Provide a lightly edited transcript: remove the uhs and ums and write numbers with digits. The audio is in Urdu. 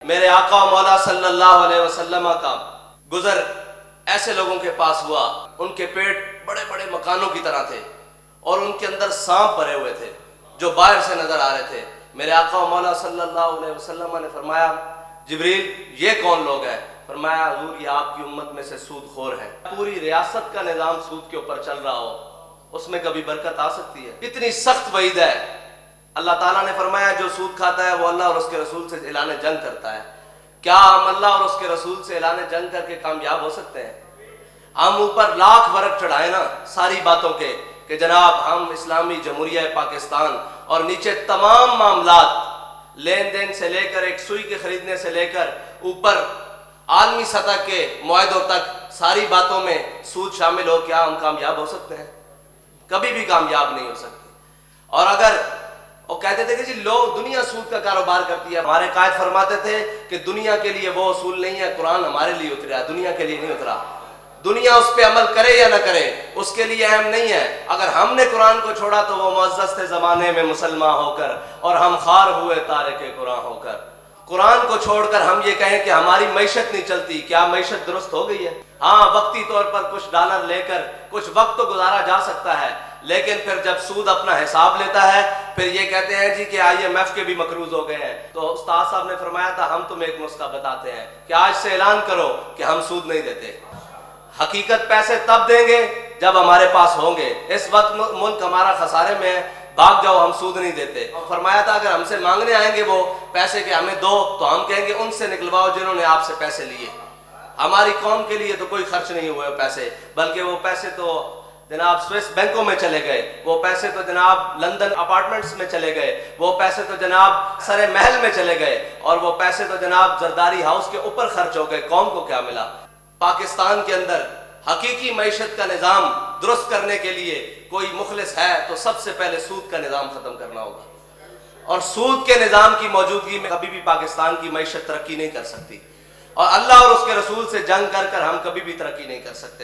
میرے آقا و مولا صلی اللہ علیہ وسلم کا گزر ایسے لوگوں کے پاس ہوا، ان کے پیٹ بڑے بڑے مکانوں کی طرح تھے اور ان کے اندر سانپ بھرے ہوئے تھے جو باہر سے نظر آ رہے تھے۔ میرے آقا و مولا صلی اللہ علیہ وسلم نے فرمایا جبریل یہ کون لوگ ہیں؟ فرمایا حضور یہ آپ کی امت میں سے سود خور ہیں۔ پوری ریاست کا نظام سود کے اوپر چل رہا ہو، اس میں کبھی برکت آ سکتی ہے؟ اتنی سخت وعید ہے۔ اللہ تعالیٰ نے فرمایا جو سود کھاتا ہے وہ اللہ اور اس کے رسول سے اعلان جنگ کرتا ہے۔ کیا ہم اللہ اور اس کے رسول سے اعلان جنگ کر کے کامیاب ہو سکتے ہیں؟ ہم اوپر لاکھ ورق چڑھائیں نا ساری باتوں کے کہ جناب ہم اسلامی جمہوریہ پاکستان، اور نیچے تمام معاملات لین دین سے لے کر ایک سوئی کے خریدنے سے لے کر اوپر عالمی سطح کے معاہدوں تک ساری باتوں میں سود شامل ہو، کیا ہم کامیاب ہو سکتے ہیں؟ کبھی بھی کامیاب نہیں ہو سکتے۔ اور اگر وہ کہتے تھے کہ جی لوگ دنیا سود کا کاروبار کرتی ہے، ہمارے قائد فرماتے تھے کہ دنیا کے لیے وہ اصول نہیں ہے، قرآن ہمارے لیے اترا ہے، دنیا کے لیے نہیں اترا۔ دنیا اس پہ عمل کرے یا نہ کرے اس کے لیے اہم نہیں ہے۔ اگر ہم نے قرآن کو چھوڑا تو وہ معزز تھے زمانے میں مسلمان ہو کر، اور ہم خوار ہوئے تارک قرآن ہو کر۔ قرآن کو چھوڑ کر ہم یہ کہیں کہ ہماری معیشت نہیں چلتی، کیا معیشت درست ہو گئی ہے؟ ہاں وقتی طور پر کچھ ڈالر لے کر کچھ وقت تو گزارا جا سکتا ہے، لیکن پھر جب سود اپنا حساب لیتا ہے پھر یہ کہتے ہیں جی کہ IMF کے بھی مقروض ہو گئے ہیں۔ تو استاد صاحب نے فرمایا تھا ہم تمہیں ایک نسخہ بتاتے ہیں کہ آج سے اعلان کرو کہ ہم سود نہیں دیتے۔ حقیقت پیسے تب دیں گے جب ہمارے پاس ہوں گے۔ اس وقت ملک ہمارا خسارے میں ہے، بھاگ جاؤ ہم سود نہیں دیتے۔ فرمایا تھا اگر ہم سے مانگنے آئیں گے وہ پیسے کہ ہمیں دو، تو ہم کہیں گے ان سے نکلواؤ جنہوں نے آپ سے پیسے لیے۔ ہماری قوم کے لیے تو کوئی خرچ نہیں ہوئے پیسے، بلکہ وہ پیسے تو جناب سوئس بینکوں میں چلے گئے، وہ پیسے تو جناب لندن اپارٹمنٹس میں چلے گئے، وہ پیسے تو جناب سرے محل میں چلے گئے، اور وہ پیسے تو جناب زرداری ہاؤس کے اوپر خرچ ہو گئے۔ قوم کو کیا ملا؟ پاکستان کے اندر حقیقی معیشت کا نظام درست کرنے کے لیے کوئی مخلص ہے تو سب سے پہلے سود کا نظام ختم کرنا ہوگا، اور سود کے نظام کی موجودگی میں کبھی بھی پاکستان کی معیشت ترقی نہیں کر سکتی، اور اللہ اور اس کے رسول سے جنگ کر کر ہم کبھی بھی ترقی نہیں کر سکتے۔